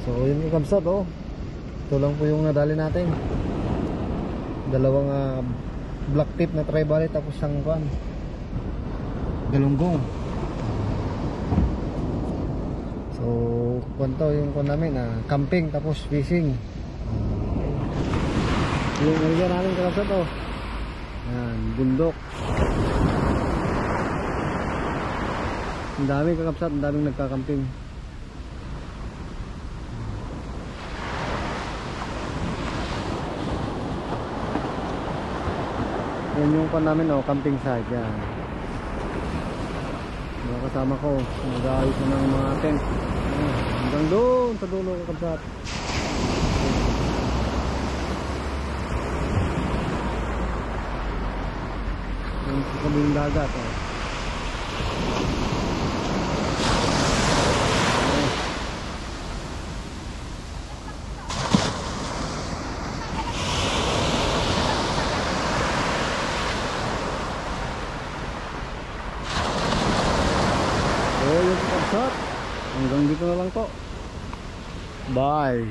So yun yung kabsat, oh. Ito lang po yung nadali natin. Dalawang black tip na tribal, tapos isang galunggong. So kwento yung namin, camping tapos fishing. Yung area namin kabsat, oh. Yan, bundok. Ang dami kakapsat, ang daming nagkakamping. Yan yung namin, oh, camping site. Yan. Mga kasama ko, nag-aayos na ng mga tent. Hanggang doon sa dulo kakapsat. Yung sa kabilang dagat, oh. So yung kapsat, hanggang dito na lang po. Bye.